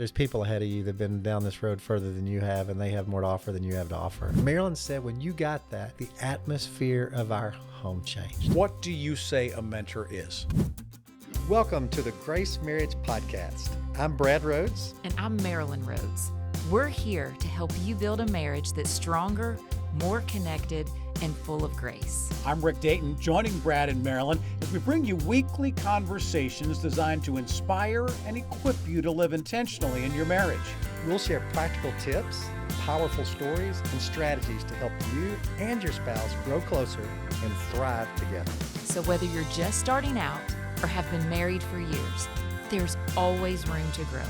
There's people ahead of you that have been down this road further than you have, and they have more to offer than you have to offer. Marilyn said when you got that, the atmosphere of our home changed. What do you say a mentor is? Welcome to the Grace Marriage Podcast. I'm Brad Rhodes. And I'm Marilyn Rhodes. We're here to help you build a marriage that's stronger, more connected, and full of grace. I'm Rick Dayton, joining Brad and Marilyn as we bring you weekly conversations designed to inspire and equip you to live intentionally in your marriage. We'll share practical tips, powerful stories, and strategies to help you and your spouse grow closer and thrive together. So whether you're just starting out or have been married for years, there's always room to grow.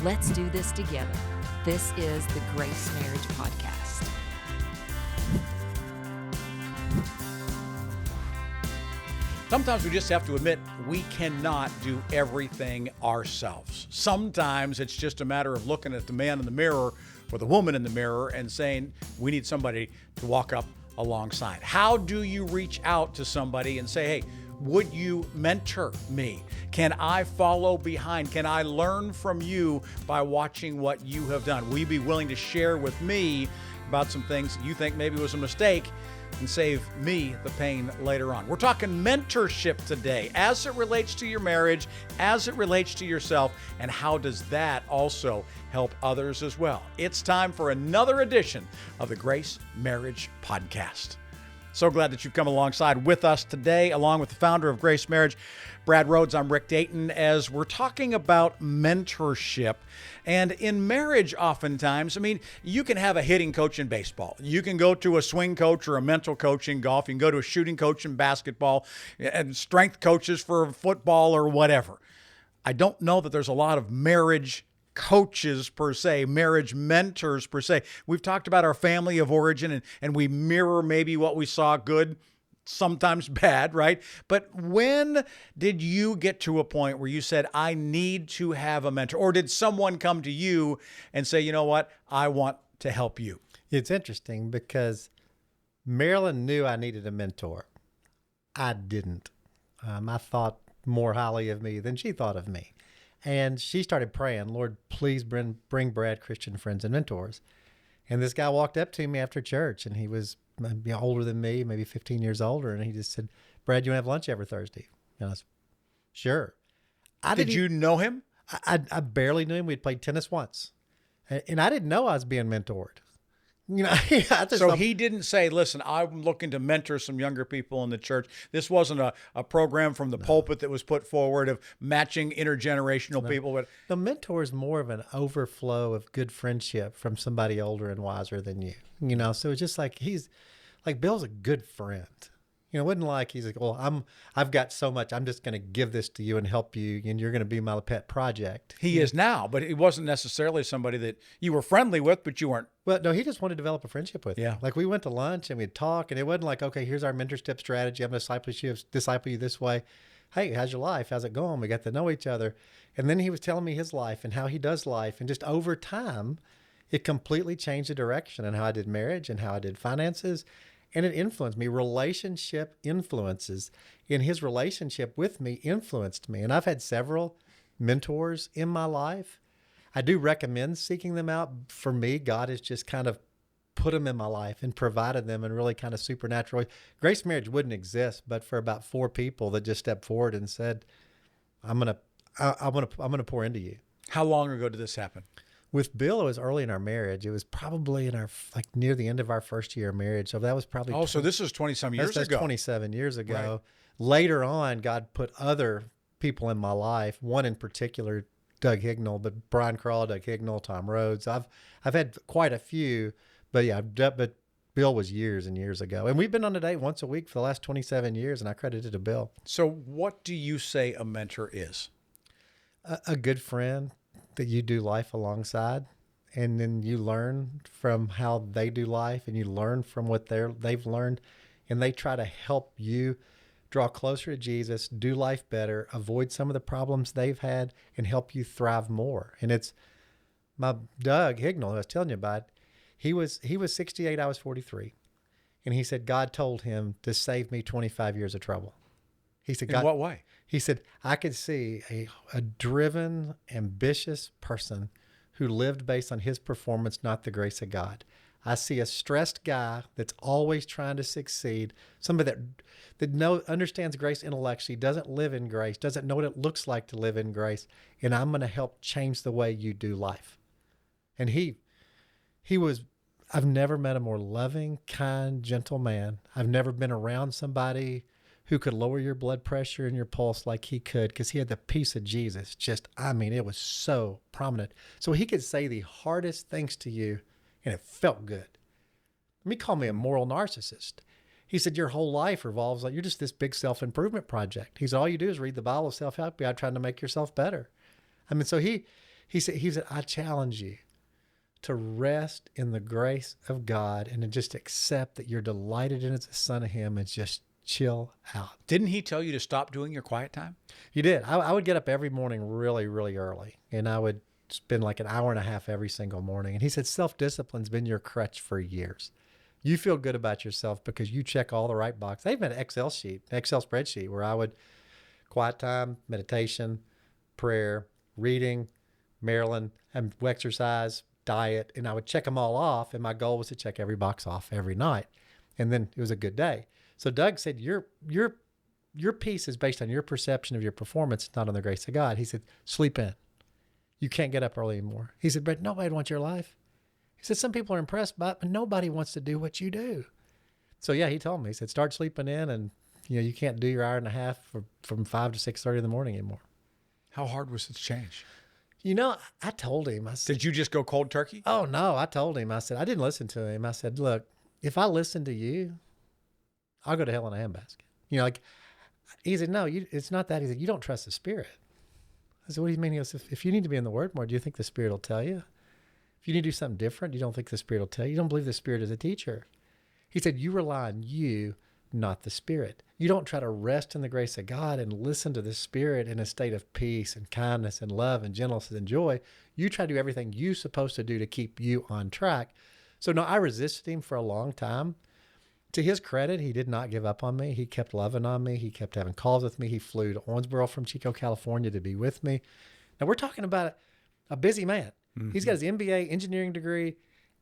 Let's do this together. This is the Grace Marriage Podcast. Sometimes we just have to admit we cannot do everything ourselves. Sometimes it's just a matter of looking at the man in the mirror or the woman in the mirror and saying, we need somebody to walk up alongside. How do you reach out to somebody and say, hey, would you mentor me? Can I follow behind? Can I learn from you by watching what you have done? Will you be willing to share with me about some things you think maybe was a mistake and save me the pain later on? We're talking mentorship today as it relates to your marriage, as it relates to yourself, and how does that also help others as well? It's time for another edition of the Grace Marriage Podcast. So glad that you've come alongside with us today, along with the founder of Grace Marriage, Brad Rhodes. I'm Rick Dayton, as we're talking about mentorship. And in marriage, oftentimes, you can have a hitting coach in baseball. You can go to a swing coach or a mental coach in golf. You can go to a shooting coach in basketball and strength coaches for football or whatever. I don't know that there's a lot of marriage coaches per se, marriage mentors per se. We've talked about our family of origin and we mirror maybe what we saw good, sometimes bad, right? But when did you get to a point where you said, I need to have a mentor? Or did someone come to you and say, you know what, I want to help you? It's interesting because Marilyn knew I needed a mentor. I didn't. I thought more highly of me than she thought of me. And she started praying, Lord, please bring Brad Christian friends and mentors. And this guy walked up to me after church, and he was maybe older than me, maybe 15 years older. And he just said, Brad, you want to have lunch every Thursday? And I said, sure. Did you know him? I barely knew him. We'd played tennis once. And I didn't know I was being mentored. So he didn't say, listen, I'm looking to mentor some younger people in the church. This wasn't a program from the pulpit that was put forward of matching intergenerational people. But the mentor is more of an overflow of good friendship from somebody older and wiser than you. So it's just like Bill's a good friend. It wasn't like he's like, well, I've got so much, I'm just going to give this to you and help you, and you're going to be my pet project. He is now, but he wasn't necessarily somebody that you were friendly with, but you weren't. Well, no, he just wanted to develop a friendship with you. Yeah. Like we went to lunch and we'd talk, and it wasn't like, okay, here's our mentorship strategy. I'm going to disciple you this way. Hey, how's your life? How's it going? We got to know each other. And then he was telling me his life and how he does life. And just over time, it completely changed the direction and how I did marriage and how I did finances. And it influenced me. Relationship influences. In his relationship with me influenced me. And I've had several mentors in my life. I do recommend seeking them out. For me, God has just kind of put them in my life and provided them in really kind of supernatural ways. Grace Marriage wouldn't exist, but for about 4 people that just stepped forward and said, I'm gonna pour into you. How long ago did this happen? With Bill, it was early in our marriage. It was probably in our near the end of our first year of marriage. So that was probably so this is 20-some years ago. That's 27 years ago. Right. Later on, God put other people in my life. One in particular, Doug Hignell, but Brian Crawl, Doug Hignell, Tom Rhodes. I've had quite a few, but Bill was years and years ago. And we've been on a date once a week for the last 27 years, and I credit it to Bill. So what do you say a mentor is? A good friend that you do life alongside, and then you learn from how they do life, and you learn from what they've learned, and they try to help you draw closer to Jesus, do life better, avoid some of the problems they've had, and help you thrive more. And it's my Doug Hignell, who I was telling you about. He was 68, I was 43. And he said, God told him to save me 25 years of trouble. He said, In what way? He said, I could see a driven, ambitious person who lived based on his performance, not the grace of God. I see a stressed guy that's always trying to succeed, somebody that understands grace intellectually, doesn't live in grace, doesn't know what it looks like to live in grace, and I'm going to help change the way you do life. And he was, I've never met a more loving, kind, gentle man. I've never been around somebody who could lower your blood pressure and your pulse like he could, because he had the peace of Jesus. It was so prominent. So he could say the hardest things to you, and it felt good. He called me a moral narcissist. He said, your whole life revolves like you're just this big self-improvement project. He said, all you do is read the Bible, self-help guide, trying to make yourself better. So he said, I challenge you to rest in the grace of God and to just accept that you're delighted in it as a son of him and just chill out. Didn't he tell you to stop doing your quiet time? He did. I would get up every morning really, really early, and I would spend like an hour and a half every single morning. And he said, self-discipline's been your crutch for years. You feel good about yourself because you check all the right boxes. I even had an Excel spreadsheet where I would quiet time, meditation, prayer, reading, Maryland, and exercise, diet, and I would check them all off. And my goal was to check every box off every night. And then it was a good day. So Doug said, your peace is based on your perception of your performance, not on the grace of God. He said, sleep in. You can't get up early anymore. He said, but nobody wants your life. He said, some people are impressed by it, but nobody wants to do what you do. So yeah, he told me, he said, start sleeping in, and you can't do your hour and a half from 5 to 6:30 in the morning anymore. How hard was it to change? I told him, I said, did you just go cold turkey? Oh no, I told him, I said, I didn't listen to him. I said, look, if I listen to you, I'll go to hell in a handbasket. He said, no, it's not that. He said, you don't trust the Spirit. I said, what do you mean? He goes, if you need to be in the Word more, do you think the Spirit will tell you? If you need to do something different, you don't think the Spirit will tell you? You don't believe the Spirit is a teacher. He said, you rely on you, not the Spirit. You don't try to rest in the grace of God and listen to the Spirit in a state of peace and kindness and love and gentleness and joy. You try to do everything you're supposed to do to keep you on track. So no, I resisted him for a long time. To his credit, he did not give up on me. He kept loving on me. He kept having calls with me. He flew to Owensboro from Chico, California to be with me. Now we're talking about a busy man. Mm-hmm. He's got his MBA engineering degree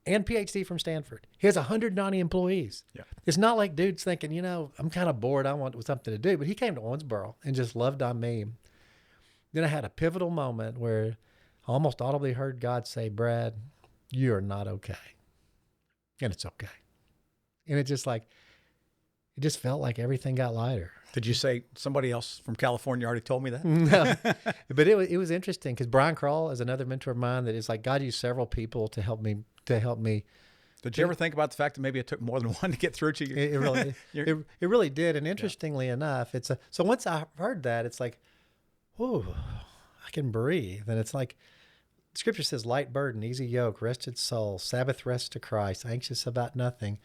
and PhD from Stanford. He has 190 employees. Yeah. It's not like dude's thinking, I'm kind of bored. I want something to do. But he came to Owensboro and just loved on me. Then I had a pivotal moment where I almost audibly heard God say, Brad, you are not okay. And it's okay. And it just felt like everything got lighter. Did you say somebody else from California already told me that? No, but it was interesting because Brian Krall is another mentor of mine that is like, God used several people to help me. Did you ever think about the fact that maybe it took more than one to get through to you? It really did. And interestingly enough, so once I heard that, it's like, whoa, I can breathe. And it's like, Scripture says, light burden, easy yoke, rested soul, Sabbath rest to Christ, anxious about nothing.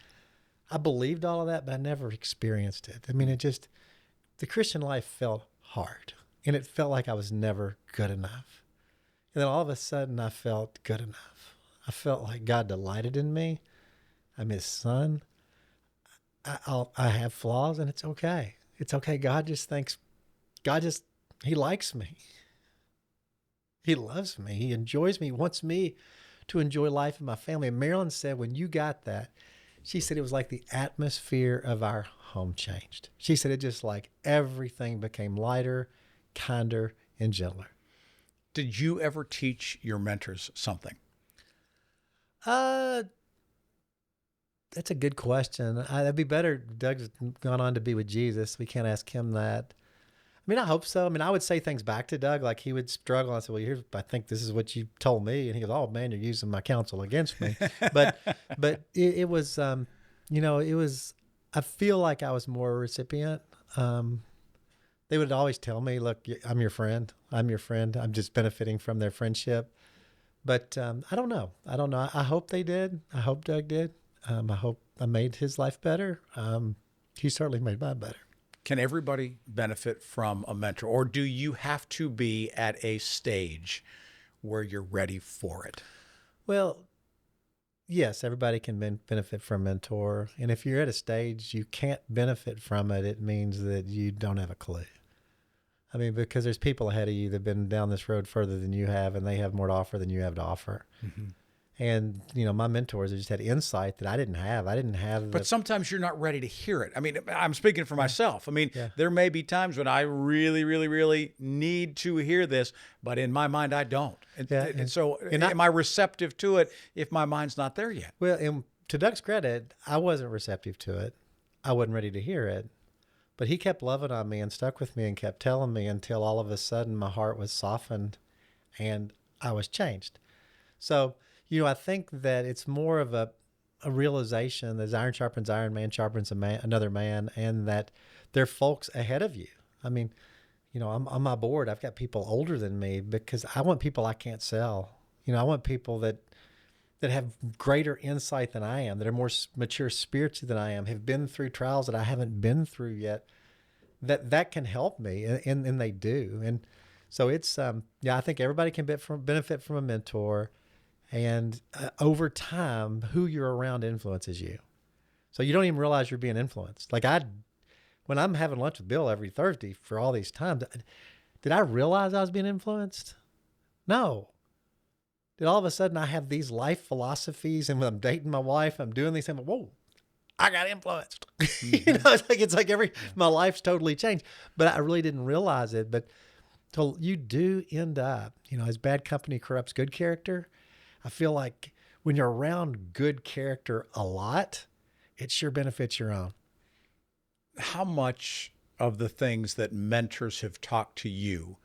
I believed all of that, but I never experienced it. The Christian life felt hard, and it felt like I was never good enough. And then all of a sudden, I felt good enough. I felt like God delighted in me. I'm his son. I have flaws, and it's okay. It's okay. He likes me. He loves me. He enjoys me. He wants me to enjoy life and my family. And Marilyn said, when you got that, she said it was like the atmosphere of our home changed. She said it just like everything became lighter, kinder, and gentler. Did you ever teach your mentors something? That's a good question. That'd be better. Doug's gone on to be with Jesus. We can't ask him that. I hope so. I would say things back to Doug, like he would struggle. I said, well, I think this is what you told me. And he goes, oh man, you're using my counsel against me. but it was, I feel like I was more a recipient. They would always tell me, look, I'm your friend. I'm just benefiting from their friendship. But I don't know. I hope they did. I hope Doug did. I hope I made his life better. He certainly made mine better. Can everybody benefit from a mentor, or do you have to be at a stage where you're ready for it? Well, yes, everybody can benefit from a mentor. And if you're at a stage you can't benefit from it, it means that you don't have a clue. I mean, because there's people ahead of you that have been down this road further than you have, and they have more to offer than you have to offer. And, my mentors have just had insight that I didn't have. I didn't have But sometimes you're not ready to hear it. I mean, I'm speaking for myself. I mean, Yeah. there may be times when I really, really, really need to hear this, but in my mind, I don't. And so am I receptive to it if my mind's not there yet? Well, and to Doug's credit, I wasn't receptive to it. I wasn't ready to hear it. But he kept loving on me and stuck with me and kept telling me until all of a sudden my heart was softened and I was changed. So, I think that it's more of a realization that as iron sharpens iron, man sharpens another man, and that there are folks ahead of you. I mean, I'm on my board. I've got people older than me because I want people I can't sell. I want people that have greater insight than I am, that are more mature spiritually than I am, have been through trials that I haven't been through yet, that can help me, and they do. And so it's, I think everybody can benefit from a mentor, and over time, who you're around influences you. So you don't even realize you're being influenced. Like when I'm having lunch with Bill every Thursday for all these times, did I realize I was being influenced? No. Did all of a sudden I have these life philosophies, and when I'm dating my wife, I'm doing these things, whoa, I got influenced. It's like my life's totally changed, but I really didn't realize it. But so you do end up, as bad company corrupts good character. I feel like when you're around good character a lot, it sure benefits your own. How much of the things that mentors have talked to you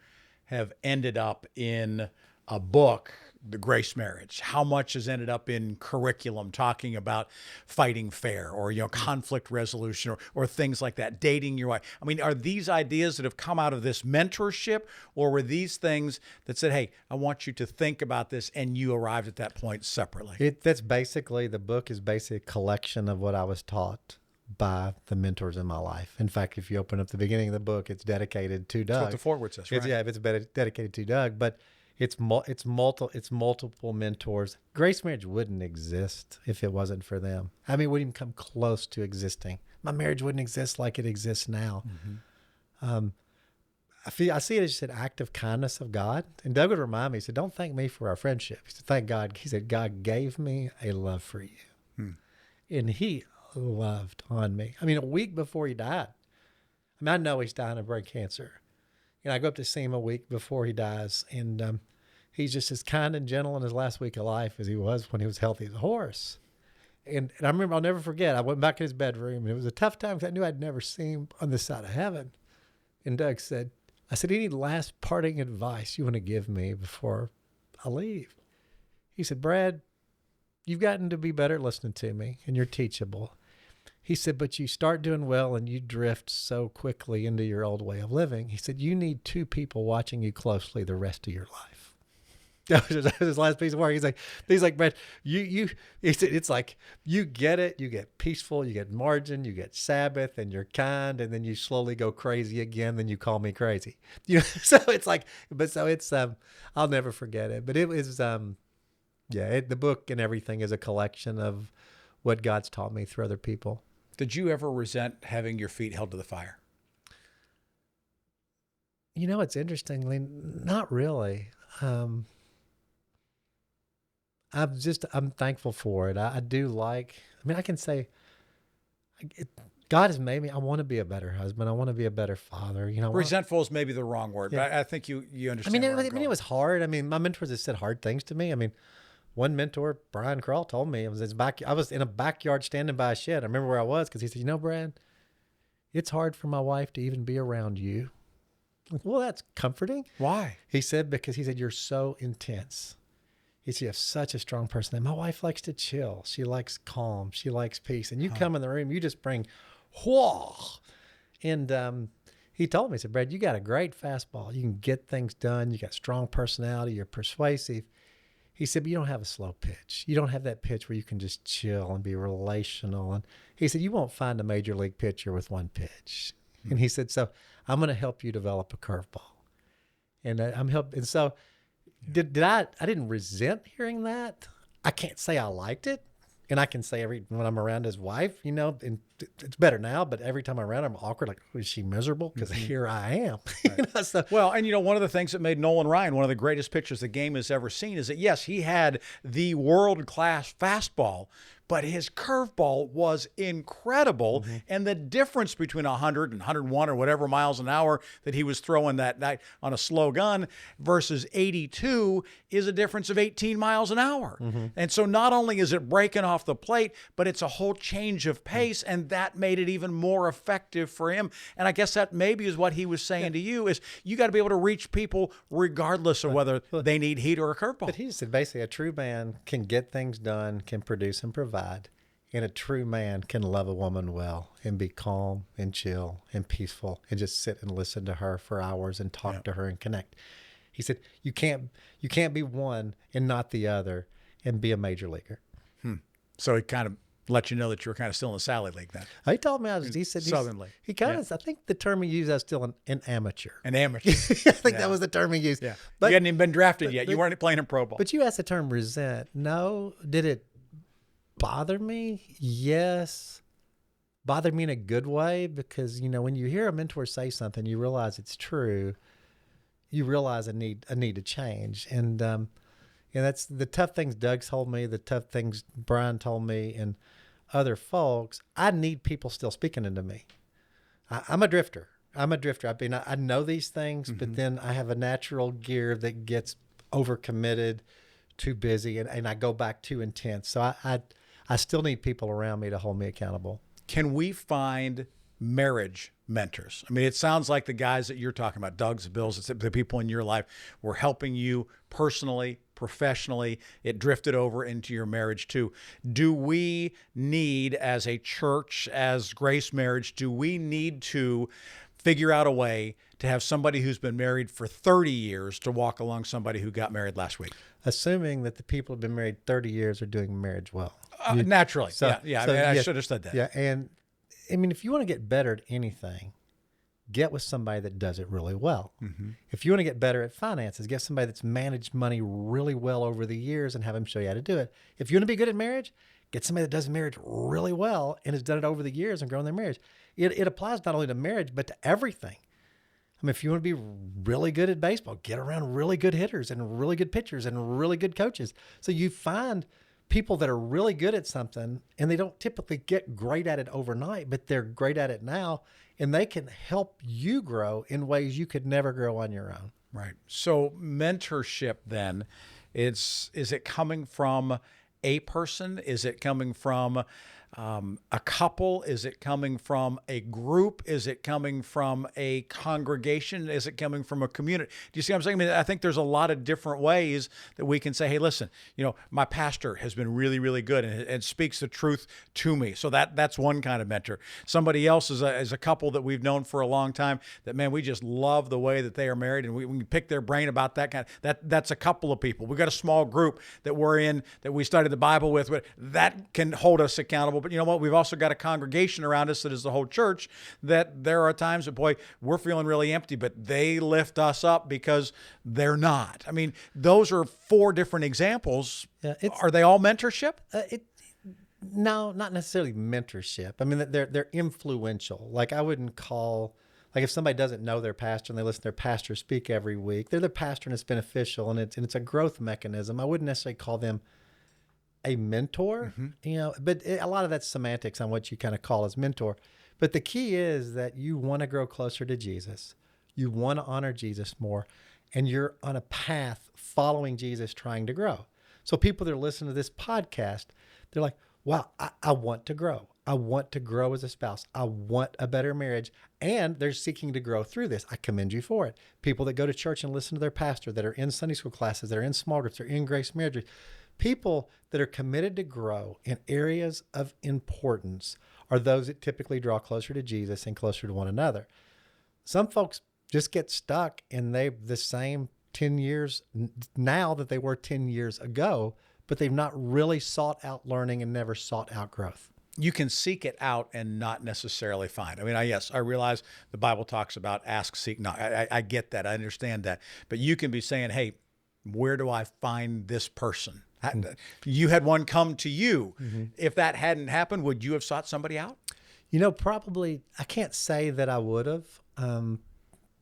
have ended up in a book, The Grace Marriage? How much has ended up in curriculum talking about fighting fair or, conflict resolution or things like that, dating your wife? I mean, are these ideas that have come out of this mentorship, or were these things that said, hey, I want you to think about this, and you arrived at that point separately? The book is basically a collection of what I was taught by the mentors in my life. In fact, if you open up the beginning of the book, it's dedicated to Doug. That's what the foreword says, right? It's dedicated to Doug, but it's multiple mentors. Grace Marriage wouldn't exist if it wasn't for them. I mean, it wouldn't even come close to existing. My marriage wouldn't exist like it exists now. I see it as just an act of kindness of God. And Doug would remind me, he said, don't thank me for our friendship. He said, thank God. He said, God gave me a love for you. And he loved on me. I mean, a week before he died. I mean, I know he's dying of brain cancer. I go up to see him a week before he dies, and he's just as kind and gentle in his last week of life as he was when he was healthy as a horse. And I remember, I'll never forget, I went back in his bedroom, and it was a tough time because I knew I'd never see him on this side of heaven. And Doug said, any last parting advice you want to give me before I leave? He said, Brad, you've gotten to be better at listening to me, and you're teachable. He said, but you start doing well and you drift so quickly into your old way of living. He said, you need two people watching you closely the rest of your life. That was his last piece of work. He's like, Brad, he said, it's like, you get it. You get peaceful, you get margin, you get Sabbath, and you're kind. And then you slowly go crazy again. Then you call me crazy. So it's like, I'll never forget it. But it was, the book and everything is a collection of what God's taught me through other people. Did you ever resent having your feet held to the fire? It's interesting, not really. I'm thankful for it. I can say God has made me, I want to be a better husband. I want to be a better father. Resentful is maybe the wrong word, but I think you understand. It was hard. I mean, my mentors have said hard things to me. I mean, one mentor, Brian Krall, told me I was in a backyard standing by a shed. I remember where I was because he said, Brad, it's hard for my wife to even be around you. I'm like, well, that's comforting. Why? He said, because he said, you're so intense. He said, you have such a strong personality. My wife likes to chill. She likes calm. She likes peace. And you come in the room, you just bring, whoa. And he told me, he said, Brad, you got a great fastball. You can get things done. You got strong personality. You're persuasive. He said, but you don't have a slow pitch. You don't have that pitch where you can just chill and be relational. And he said, you won't find a major league pitcher with one pitch. And he said, so I'm going to help you develop a curveball. And I'm helping. And so I didn't resent hearing that. I can't say I liked it. And I can say when I'm around his wife, you know, and it's better now, but every time I'm around, I'm awkward. Like, is she miserable? Because here I am. You know, so, Well, and one of the things that made Nolan Ryan one of the greatest pitchers the game has ever seen is that, yes, he had the world-class fastball, but his curveball was incredible. And the difference between 100 and 101 or whatever miles an hour that he was throwing that night on a slow gun versus 82 is a difference of 18 miles an hour. And so not only is it breaking off the plate, but it's a whole change of pace, and that made it even more effective for him. And I guess that maybe is what he was saying to you, is you got to be able to reach people regardless of whether they need heat or a curveball. but he said basically a true man can get things done, can produce and provide. And a true man can love a woman well and be calm and chill and peaceful and just sit and listen to her for hours and talk to her and connect. He said, you can't be one and not the other and be a major leaguer. So he kind of let you know that you were kind of still in the Sally League then. He told me, he said, Southern League. He kind of, I think the term he used, I was still an amateur. An amateur. I think that was the term he used. Yeah. But You hadn't even been drafted yet. You weren't playing in pro ball. But you asked the term resent. No. Did it bother me? Yes. Bother me in a good way, because, you know, when you hear a mentor say something, you realize it's true. You realize a need to change. And that's the tough things Doug told me, the tough things Brian told me, and other folks. I need people still speaking into me. I'm a drifter. I mean, I know these things, but then I have a natural gear that gets overcommitted, too busy, and I go back too intense. So I still need people around me to hold me accountable. Can we find marriage mentors? I mean, it sounds like the guys that you're talking about, Doug's, Bill's, the people in your life were helping you personally, professionally. It drifted over into your marriage too. Do we need, as a church, as Grace Marriage, do we need to figure out a way to have somebody who's been married for 30 years to walk along somebody who got married last week? Assuming that the people who've been married 30 years are doing marriage well. Naturally. So- yeah. so, I mean, I yeah, should have said that. Yeah, and I mean, if you want to get better at anything, get with somebody that does it really well. If you want to get better at finances, get somebody that's managed money really well over the years and have them show you how to do it. If you want to be good at marriage, get somebody that does marriage really well and has done it over the years and grown their marriage. It applies not only to marriage, but to everything. I mean, if you want to be really good at baseball, get around really good hitters and really good pitchers and really good coaches. So you find people that are really good at something, and they don't typically get great at it overnight, but they're great at it now, and they can help you grow in ways you could never grow on your own. Right. So mentorship then, is it coming from a person? Is it coming from a couple? Is it coming from a group? Is it coming from a congregation? Is it coming from a community? Do you see what I'm saying? I mean, I think there's a lot of different ways that we can say, hey, listen, my pastor has been really, really good and speaks the truth to me. So that's one kind of mentor. Somebody else is a couple that we've known for a long time that, man, we just love the way that they are married, and we can pick their brain about that kind of, that's a couple of people. We've got a small group that we're in, that we study the Bible with, but that can hold us accountable. But you know what? We've also got a congregation around us that is the whole church, that there are times that, boy, we're feeling really empty, but they lift us up because they're not. I mean, those are 4 different examples. Yeah, are they all mentorship? No, not necessarily mentorship. I mean, they're influential. Like, I wouldn't call, like, if somebody doesn't know their pastor and they listen to their pastor speak every week, they're their pastor and it's beneficial and it's a growth mechanism. I wouldn't necessarily call them a mentor, but a lot of that's semantics on what you kind of call as mentor. But the key is that you want to grow closer to Jesus. You want to honor Jesus more, and you're on a path following Jesus, trying to grow. So people that are listening to this podcast, they're like, wow, I want to grow. I want to grow as a spouse. I want a better marriage. And they're seeking to grow through this. I commend you for it. People that go to church and listen to their pastor, that are in Sunday school classes, that are in small groups, they're in Grace Marriage. People that are committed to grow in areas of importance are those that typically draw closer to Jesus and closer to one another. Some folks just get stuck and they're the same 10 years now that they were 10 years ago, but they've not really sought out learning and never sought out growth. You can seek it out and not necessarily find. I mean, I realize the Bible talks about ask, seek, knock. I get that. I understand that. But you can be saying, hey, where do I find this person? You had one come to you. If that hadn't happened, would you have sought somebody out? Probably, I can't say that I would have.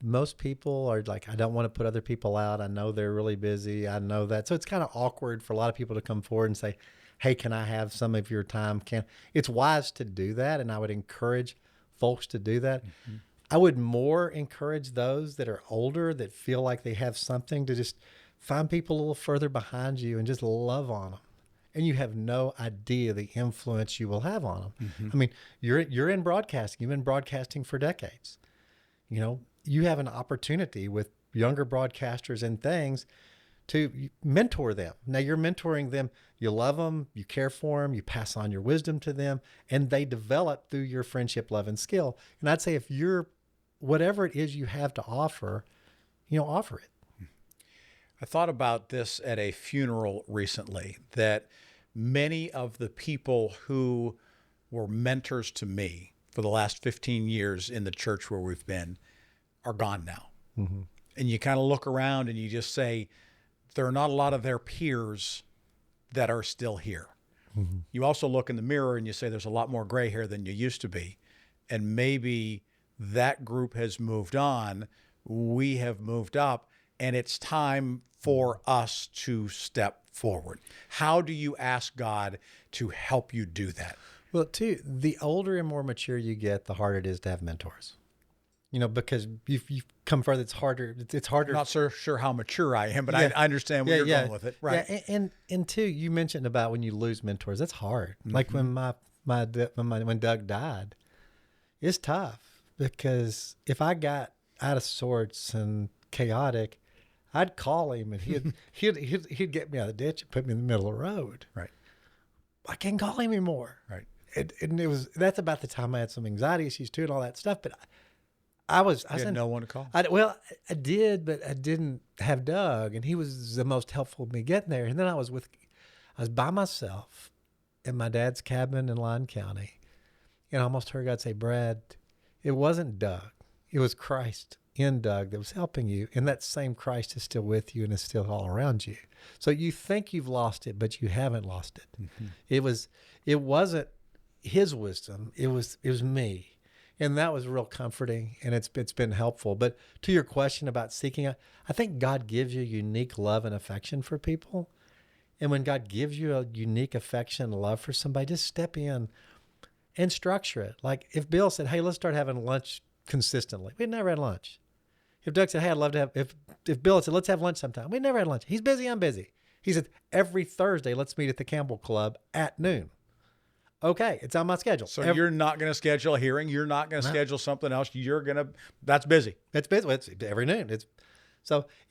Most people are like, I don't want to put other people out. I know they're really busy. I know that. So it's kind of awkward for a lot of people to come forward and say, hey, can I have some of your time? It's wise to do that. And I would encourage folks to do that. I would more encourage those that are older that feel like they have something to just find people a little further behind you and just love on them. And you have no idea the influence you will have on them. I mean, you're in broadcasting. You've been broadcasting for decades. You have an opportunity with younger broadcasters and things to mentor them. Now you're mentoring them. You love them. You care for them. You pass on your wisdom to them, and they develop through your friendship, love, and skill. And I'd say if you're, whatever it is you have to offer, offer it. I thought about this at a funeral recently, that many of the people who were mentors to me for the last 15 years in the church where we've been are gone now. And you kind of look around and you just say, there are not a lot of their peers that are still here. You also look in the mirror and you say, there's a lot more gray hair than you used to be. And maybe that group has moved on. We have moved up, and it's time for us to step forward. How do you ask God to help you do that? Well, too, the older and more mature you get, the harder it is to have mentors. Because you've come further, it's harder. It's harder. I'm not sure how mature I am, but I understand where you're going with it. Right. Yeah, and too, you mentioned about when you lose mentors, that's hard. Like when when Doug died, it's tough because if I got out of sorts and chaotic, I'd call him and he'd get me out of the ditch and put me in the middle of the road. Right. I can't call him anymore. Right. And that's about the time I had some anxiety issues too and all that stuff. But I had no one to call. I did, but I didn't have Doug, and he was the most helpful to me getting there. And then I was by myself in my dad's cabin in Lyon County, and I almost heard God say, Brad, it wasn't Doug. It was Christ in Doug that was helping you. And that same Christ is still with you and is still all around you. So you think you've lost it, but you haven't lost it. It wasn't his wisdom. It was me. And that was real comforting, and it's been helpful. But to your question about seeking out, I think God gives you unique love and affection for people. And when God gives you a unique affection and love for somebody, just step in and structure it. Like if Bill said, hey, let's start having lunch consistently. We'd never had lunch. If Doug said, hey, I'd love to have, if Bill said, let's have lunch sometime. We never had lunch. He's busy, I'm busy. He said, every Thursday, let's meet at the Campbell Club at noon. Okay, it's on my schedule. So you're not going to schedule a hearing. You're not going to schedule something else. That's busy. It's busy. It's every noon.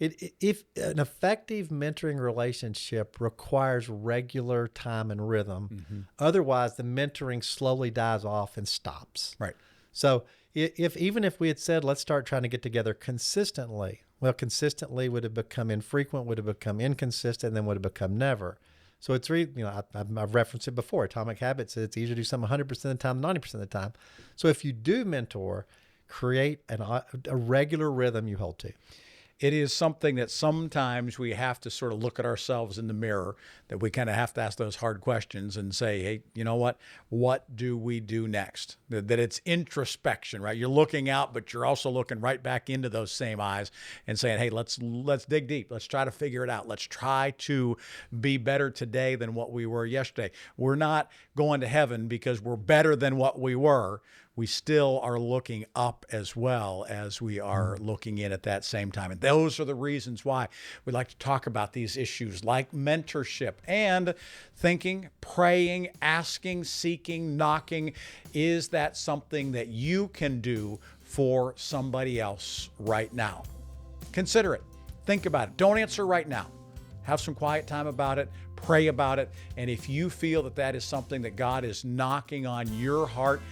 If an effective mentoring relationship requires regular time and rhythm, otherwise the mentoring slowly dies off and stops. Right. So even if we had said, let's start trying to get together consistently, well, consistently would have become infrequent, would have become inconsistent, and then would have become never. So it's I've referenced it before. Atomic Habits says it's easier to do something 100% of the time than 90% of the time. So if you do mentor, create a regular rhythm you hold to. It is something that sometimes we have to sort of look at ourselves in the mirror, that we kind of have to ask those hard questions and say, hey, you know what? What do we do next? That it's introspection, right? You're looking out, but you're also looking right back into those same eyes and saying, hey, let's dig deep. Let's try to figure it out. Let's try to be better today than what we were yesterday. We're not going to heaven because we're better than what we were. We still are looking up as well as we are looking in at that same time. And those are the reasons why we like to talk about these issues like mentorship and thinking, praying, asking, seeking, knocking. Is that something that you can do for somebody else right now? Consider it. Think about it. Don't answer right now. Have some quiet time about it. Pray about it. And if you feel that that is something that God is knocking on your heart,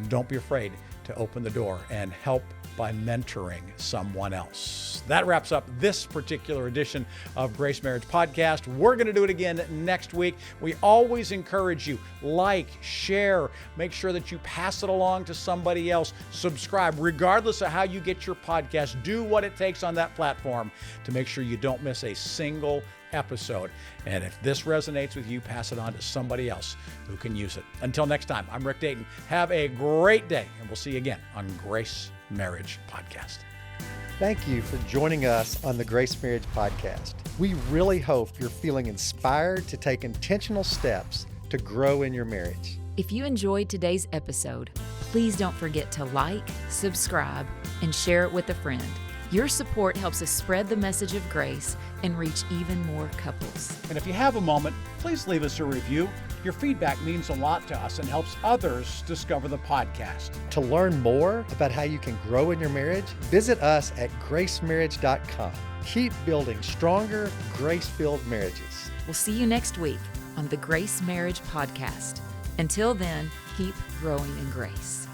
don't be afraid to open the door and help by mentoring someone else. That wraps up this particular edition of Grace Marriage Podcast. We're going to do it again next week. We always encourage you, like, share, make sure that you pass it along to somebody else, subscribe, regardless of how you get your podcast. Do what it takes on that platform to make sure you don't miss a single episode. And if this resonates with you, pass it on to somebody else who can use it. Until next time, I'm Rick Dayton. Have a great day, and we'll see you again on Grace Marriage Podcast. Thank you for joining us on the Grace Marriage Podcast. We really hope you're feeling inspired to take intentional steps to grow in your marriage. If you enjoyed today's episode, please don't forget to like, subscribe, and share it with a friend. Your support helps us spread the message of grace and reach even more couples. And if you have a moment, please leave us a review. Your feedback means a lot to us and helps others discover the podcast. To learn more about how you can grow in your marriage, visit us at gracemarriage.com. Keep building stronger, grace-filled marriages. We'll see you next week on the Grace Marriage Podcast. Until then, keep growing in grace.